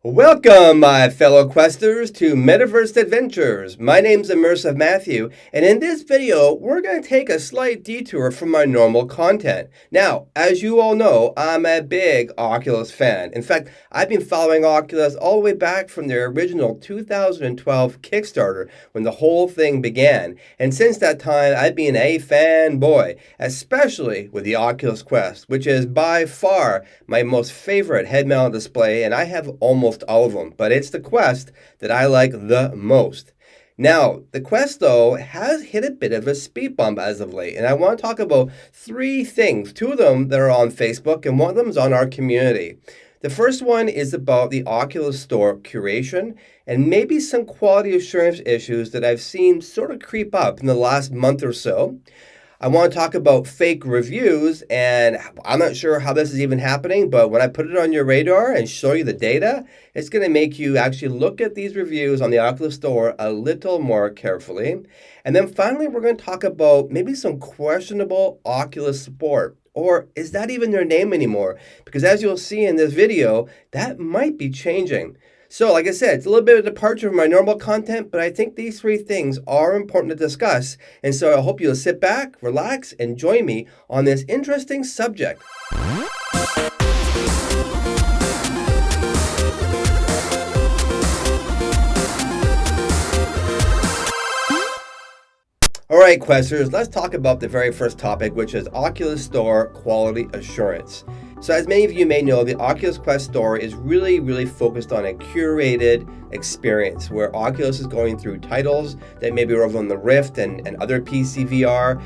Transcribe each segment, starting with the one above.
Welcome, my fellow questers, to Metaverse Adventures. My name's Immersive Matthew, and in this video, we're going to take a slight detour from my normal content. Now, as you all know, I'm a big Oculus fan. In fact, I've been following Oculus all the way back from their original 2012 Kickstarter, when the whole thing began. And since that time, I've been a fanboy, especially with the Oculus Quest, which is by far my most favorite head-mounted display, and I have almost all of them, but it's the Quest that I like the most. Now, the Quest, though, has hit a bit of a speed bump as of late, and I want to talk about three things. Two of them that are on Facebook, and one of them is on our community. The first one is about the Oculus Store curation and maybe some quality assurance issues that I've seen sort of creep up in the last month or so. I want to talk about fake reviews, and I'm not sure how this is even happening, but when I put it on your radar and show you the data, it's going to make you actually look at these reviews on the Oculus Store a little more carefully. And then finally, we're going to talk about maybe some questionable Oculus support. Or is that even their name anymore? Because as you'll see in this video, that might be changing. So like I said, it's a little bit of a departure from my normal content, but I think these three things are important to discuss. And so I hope you'll sit back, relax, and join me on this interesting subject. All right, Questers, let's talk about the very first topic, which is Oculus Store quality assurance. So as many of you may know, the Oculus Quest Store is really focused on a curated experience where Oculus is going through titles that maybe are over on the Rift and other PC VR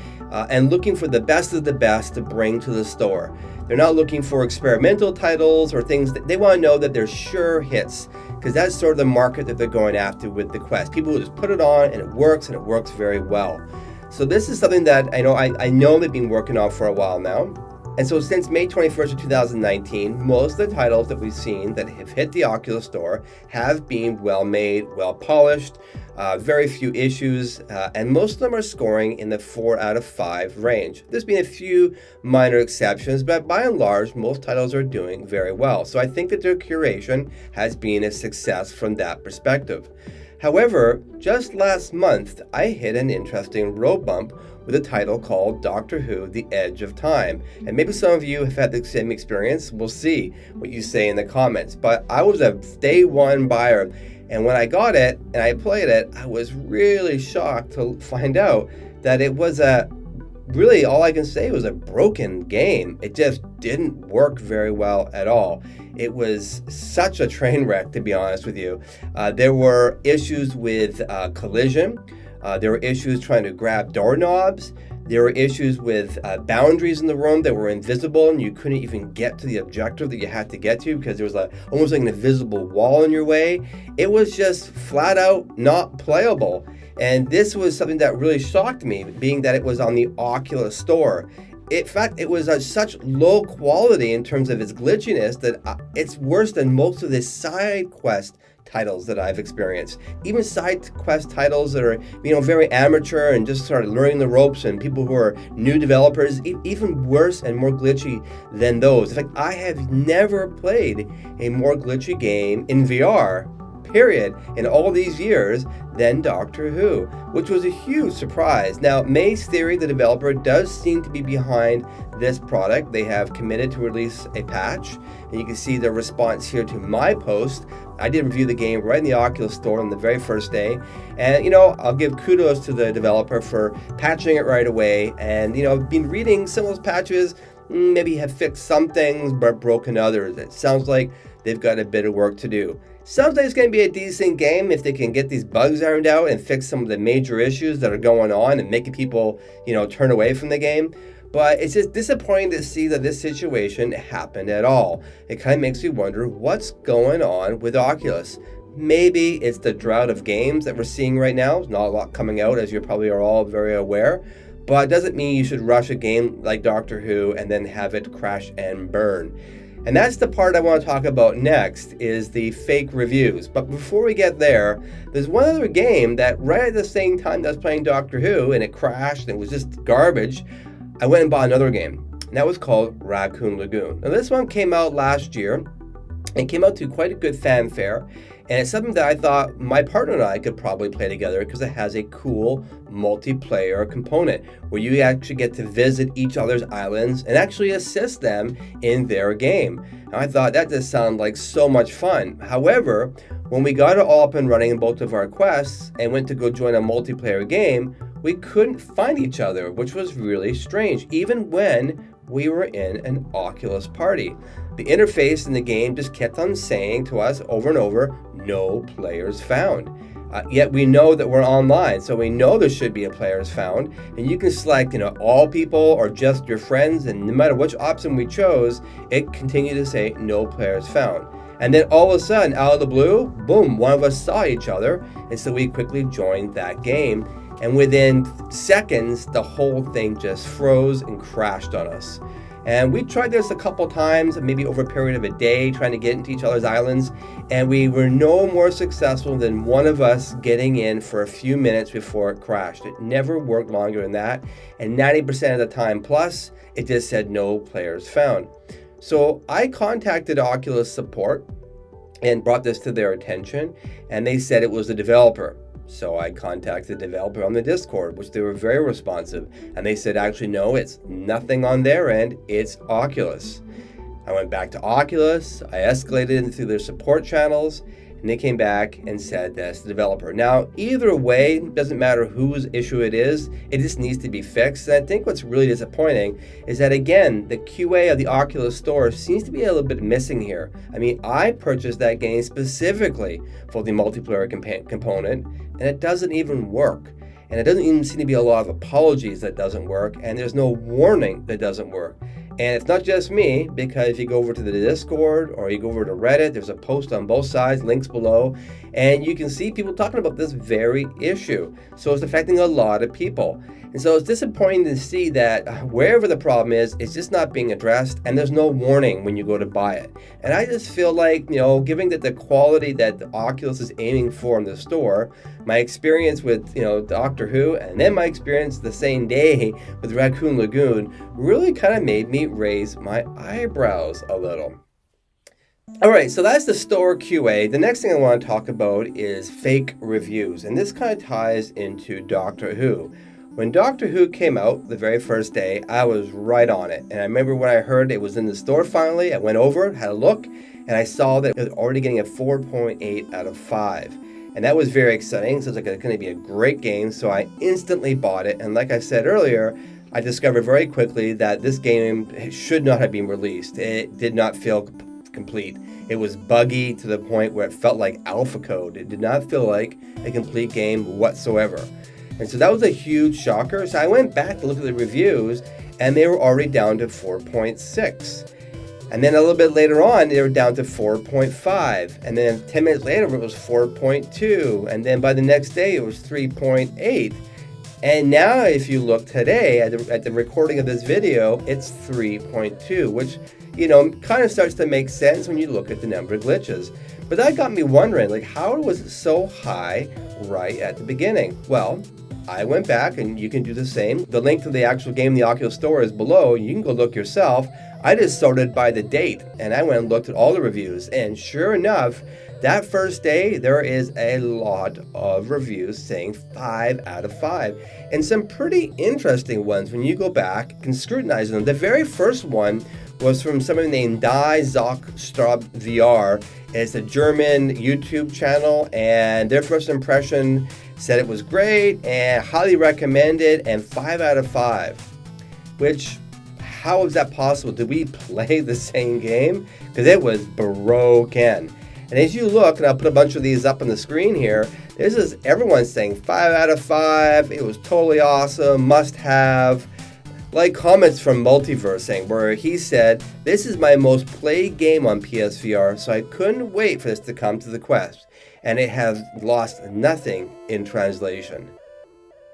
and looking for the best of the best to bring to the store. They're not looking for experimental titles or things that they want to know that they're sure hits, because that's sort of the market that they're going after with the Quest. People who just put it on and it works very well. So this is something that I know they've been working on for a while now. And so since May 21st of 2019, most of the titles that we've seen that have hit the Oculus Store have been well made, well polished, very few issues, and most of them are scoring in the 4 out of 5 range. There's been a few minor exceptions, but by and large, most titles are doing very well. So I think that their curation has been a success from that perspective. However, just last month, I hit an interesting road bump with a title called Doctor Who: The Edge of Time. And maybe some of you have had the same experience. We'll see what you say in the comments. But I was a day one buyer, and when I got it and I played it, I was really shocked to find out that it was really, all I can say was a broken game. It just didn't work very well at all. It was such a train wreck, to be honest with you. There were issues with collision. There were issues trying to grab doorknobs. There were issues with boundaries in the room that were invisible, and you couldn't even get to the objective that you had to get to because there was almost like an invisible wall in your way. It was just flat out not playable. And this was something that really shocked me, being that it was on the Oculus Store. In fact, it was such low quality in terms of its glitchiness that it's worse than most of the side quest titles that I've experienced. Even side quest titles that are, very amateur and just sort of learning the ropes, and people who are new developers, even worse and more glitchy than those. In fact, I have never played a more glitchy game in VR, period, in all these years than Doctor Who, which was a huge surprise. Now, Maze Theory, the developer, does seem to be behind this product. They have committed to release a patch, and you can see the response here to my post. I did review the game right in the Oculus Store on the very first day, and I'll give kudos to the developer for patching it right away. And I've been reading some of those patches, maybe have fixed some things but broken others. It sounds like they've got a bit of work to do. Sounds like it's going to be a decent game if they can get these bugs ironed out and fix some of the major issues that are going on and making people, turn away from the game. But it's just disappointing to see that this situation happened at all. It kind of makes me wonder what's going on with Oculus. Maybe it's the drought of games that we're seeing right now. There's not a lot coming out, as you probably are all very aware. But it doesn't mean you should rush a game like Doctor Who and then have it crash and burn. And that's the part I want to talk about next, is the fake reviews. But before we get there, there's one other game that right at the same time that I was playing Doctor Who and it crashed and it was just garbage, I went and bought another game. And that was called Raccoon Lagoon. Now this one came out last year. It came out to quite a good fanfare, and it's something that I thought my partner and I could probably play together because it has a cool multiplayer component where you actually get to visit each other's islands and actually assist them in their game. And I thought that just sounded like so much fun. However, when we got it all up and running in both of our quests and went to go join a multiplayer game, we couldn't find each other, which was really strange, even when we were in an Oculus party. The interface in the game just kept on saying to us over and over, no players found. Yet we know that we're online, so we know there should be a players found, and you can select, all people or just your friends, and no matter which option we chose, it continued to say no players found. And then all of a sudden, out of the blue, boom, one of us saw each other, and so we quickly joined that game. And within seconds, the whole thing just froze and crashed on us. And we tried this a couple times, maybe over a period of a day, trying to get into each other's islands. And we were no more successful than one of us getting in for a few minutes before it crashed. It never worked longer than that. And 90% of the time plus, it just said no players found. So I contacted Oculus support and brought this to their attention. And they said it was the developer. So I contacted the developer on the Discord, which they were very responsive. And they said, actually, no, it's nothing on their end. It's Oculus. I went back to Oculus. I escalated into their support channels. And they came back and said that's the developer. Now, either way, it doesn't matter whose issue it is. It just needs to be fixed. And I think what's really disappointing is that, again, the QA of the Oculus store seems to be a little bit missing here. I mean, I purchased that game specifically for the multiplayer component, and it doesn't even work. And it doesn't even seem to be a lot of apologies that doesn't work, and there's no warning that doesn't work. And it's not just me, because if you go over to the Discord or you go over to Reddit, there's a post on both sides, links below, and you can see people talking about this very issue. So it's affecting a lot of people. And so it's disappointing to see that wherever the problem is, it's just not being addressed, and there's no warning when you go to buy it. And I just feel like, given that the quality that the Oculus is aiming for in the store, my experience with, Doctor Who, and then my experience the same day with Raccoon Lagoon really kind of made me raise my eyebrows a little. All right, so that's the store QA. The next thing I want to talk about is fake reviews, and this kind of ties into Doctor Who. When Doctor Who came out the very first day, I was right on it. And I remember when I heard it was in the store finally, I went over, had a look, and I saw that it was already getting a 4.8 out of 5. And that was very exciting. So it's like it's going to be a great game. So I instantly bought it. And like I said earlier, I discovered very quickly that this game should not have been released. It did not feel complete. It was buggy to the point where it felt like alpha code. It did not feel like a complete game whatsoever. And so that was a huge shocker. So I went back to look at the reviews, and they were already down to 4.6. And then a little bit later on, they were down to 4.5. And then 10 minutes later, it was 4.2. And then by the next day, it was 3.8. And now if you look today at the recording of this video, it's 3.2, which, kind of starts to make sense when you look at the number of glitches. But that got me wondering, how was it so high right at the beginning? Well, I went back, and you can do the same. The link to the actual game in the Oculus store is below. You can go look yourself. I just sorted by the date, and I went and looked at all the reviews. And sure enough, that first day, there is a lot of reviews saying 5 out of 5. And some pretty interesting ones when you go back and scrutinize them. The very first one was from someone named Die Zockstraub VR. It's a German YouTube channel, and their first impression said it was great and highly recommended, and 5 out of 5. Which, how is that possible? Did we play the same game? Because it was broken. And as you look, and I'll put a bunch of these up on the screen here, this is everyone saying 5 out of 5. It was totally awesome, must have. Like comments from Multiverse saying, where he said, this is my most played game on PSVR, so I couldn't wait for this to come to the Quest. And it has lost nothing in translation.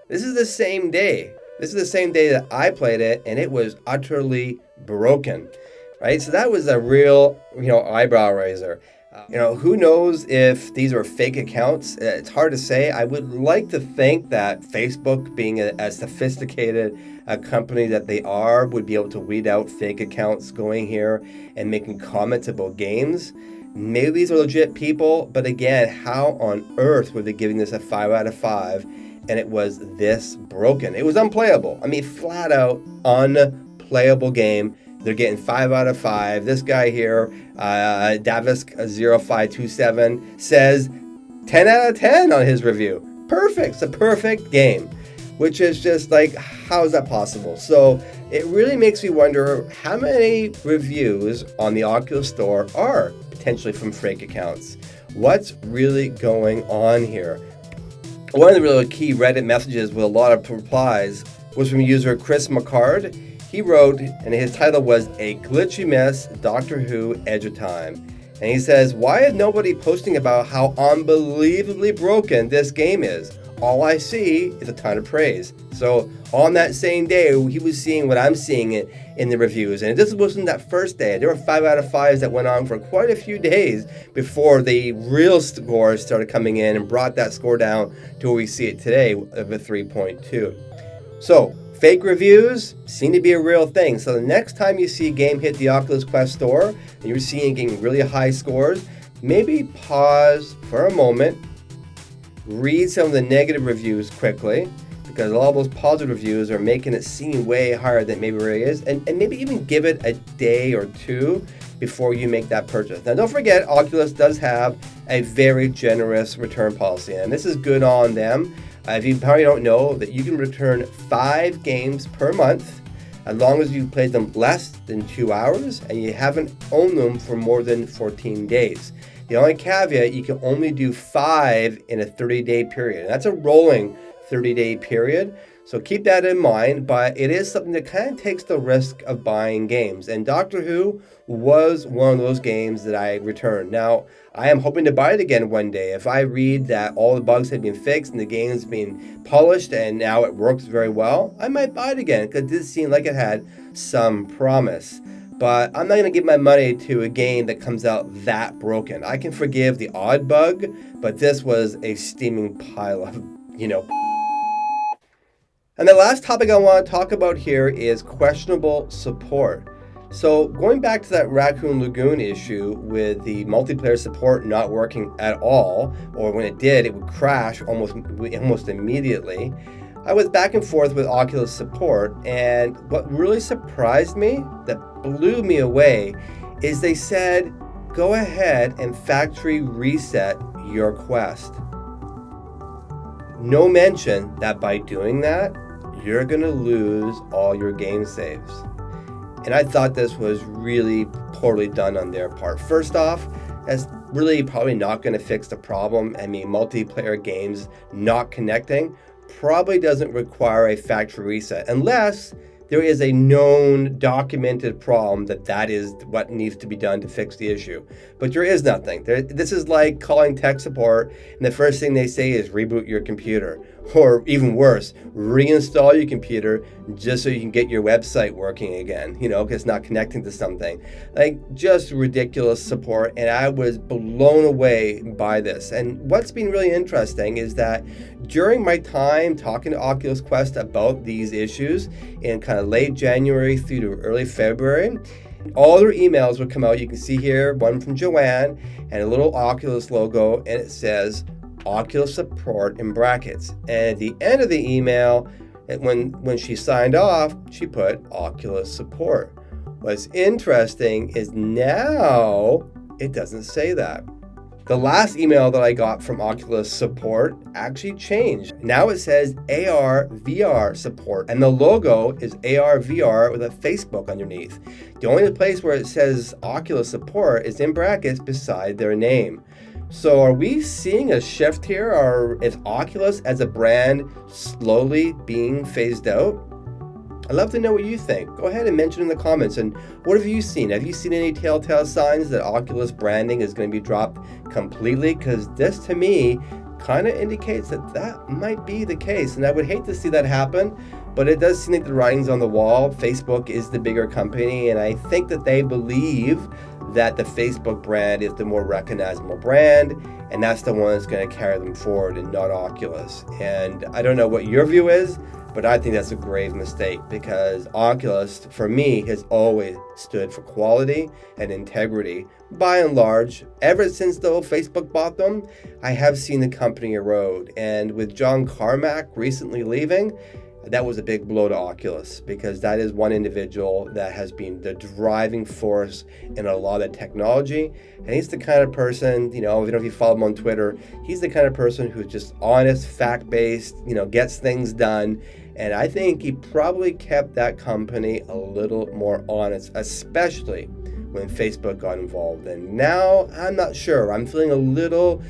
This is the same day. This is the same day that I played it, and it was utterly broken. Right? So that was a real, eyebrow raiser. Who knows if these are fake accounts? It's hard to say. I would like to think that Facebook, being as sophisticated a company that they are, would be able to weed out fake accounts going here and making comments about games. maybe these are legit people, but again, how on earth were they giving this a 5 out of 5? And it was this broken. It was unplayable. I mean, flat out unplayable game. They're getting 5 out of 5. This guy here, Davisk0527, says 10 out of 10 on his review. Perfect. It's a perfect game, which is just like, how is that possible? So it really makes me wonder how many reviews on the Oculus Store are potentially from fake accounts. What's really going on here? One of the really key Reddit messages with a lot of replies was from user Chris McCard. He wrote, and his title was A Glitchy Mess, Doctor Who Edge of Time. And he says, why is nobody posting about how unbelievably broken this game is? All I see is a ton of praise. So on that same day, he was seeing what I'm seeing in the reviews. And this wasn't that first day. There were 5 out of 5s that went on for quite a few days before the real scores started coming in and brought that score down to where we see it today of a 3.2. So fake reviews seem to be a real thing. So the next time you see a game hit the Oculus Quest store and you're seeing it getting really high scores, maybe pause for a moment, read some of the negative reviews quickly, because all those positive reviews are making it seem way higher than it maybe really is, and maybe even give it a day or two before you make that purchase. Now, don't forget, Oculus does have a very generous return policy, and this is good on them. If you probably don't know, that you can return 5 games per month as long as you've played them less than 2 hours and you haven't owned them for more than 14 days. The only caveat, you can only do 5 in a 30-day period. And that's a rolling 30-day period. So keep that in mind, but it is something that kind of takes the risk of buying games. And Doctor Who was one of those games that I returned. Now, I am hoping to buy it again one day. If I read that all the bugs have been fixed and the game's been polished and now it works very well, I might buy it again because it did seem like it had some promise. But I'm not going to give my money to a game that comes out that broken. I can forgive the odd bug, but this was a steaming pile of, And the last topic I want to talk about here is questionable support. So going back to that Raccoon Lagoon issue with the multiplayer support not working at all, or when it did, it would crash almost immediately. I was back and forth with Oculus support, and what really surprised me, that blew me away, is they said, go ahead and factory reset your Quest. No mention that by doing that, you're going to lose all your game saves. And I thought this was really poorly done on their part. First off, that's really probably not going to fix the problem. I mean, multiplayer games not connecting probably doesn't require a factory reset unless there is a known documented problem that is what needs to be done to fix the issue. But there is nothing. This is like calling tech support and the first thing they say is reboot your computer. Or even worse, reinstall your computer just so you can get your website working again, because it's not connecting to something. Like, just ridiculous support, and I was blown away by this. And what's been really interesting is that during my time talking to Oculus Quest about these issues in kind of late January through to early February, all their emails would come out. You can see here one from Joanne and a little Oculus logo, and it says Oculus support in brackets. And at the end of the email, when she signed off, she put Oculus support. What's interesting is now it doesn't say that. The last email that I got from Oculus support actually changed. Now it says AR VR support, and the logo is AR VR with a Facebook underneath. The only place where it says Oculus support is in brackets beside their name. So are we seeing a shift here, or is Oculus as a brand slowly being phased out? I'd love to know what you think. Go ahead and mention in the comments. And what have you seen? Have you seen any telltale signs that Oculus branding is going to be dropped completely? Because this, to me, kind of indicates that might be the case. And I would hate to see that happen, but it does seem like the writing's on the wall. Facebook is the bigger company, and I think that they believe that the Facebook brand is the more recognizable brand, and that's the one that's going to carry them forward and not Oculus. And I don't know what your view is, But I think that's a grave mistake because Oculus, for me, has always stood for quality and integrity. By and large, ever since though Facebook bought them, I have seen the company erode. And with John Carmack recently leaving, that was a big blow to Oculus because that is one individual that has been the driving force in a lot of technology. And he's the kind of person, if you follow him on Twitter, he's the kind of person who's just honest, fact-based, gets things done. And I think he probably kept that company a little more honest, especially when Facebook got involved. And now I'm not sure. I'm feeling a little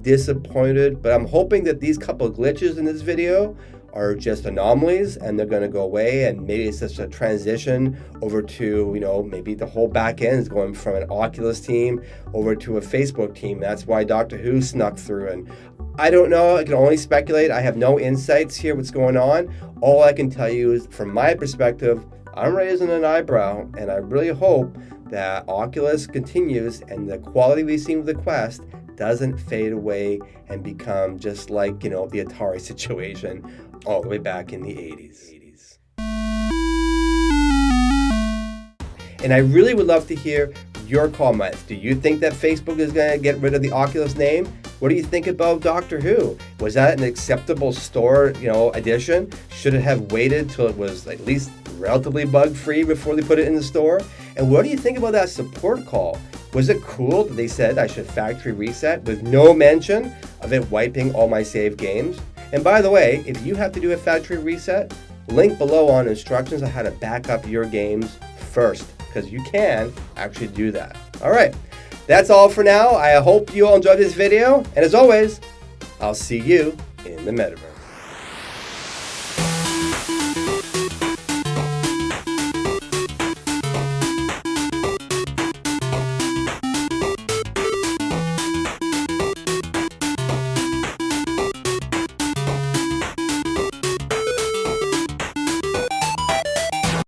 disappointed, but I'm hoping that these couple of glitches in this video are just anomalies and they're going to go away, and maybe it's just a transition over to, maybe the whole back end is going from an Oculus team over to a Facebook team. That's why Doctor Who snuck through, and I don't know, I can only speculate. I have no insights here what's going on. All I can tell you is from my perspective, I'm raising an eyebrow, and I really hope that Oculus continues and the quality we've seen with the Quest doesn't fade away and become just like, the Atari situation all the way back in the 80s. And I really would love to hear your comments. Do you think that Facebook is going to get rid of the Oculus name? What do you think about Doctor Who? Was that an acceptable store, addition? Should it have waited till it was at least relatively bug-free before they put it in the store? And what do you think about that support call? Was it cool that they said I should factory reset with no mention of it wiping all my saved games? And by the way, if you have to do a factory reset, link below on instructions on how to back up your games first, because you can actually do that. All right, that's all for now. I hope you all enjoyed this video. And as always, I'll see you in the Metaverse.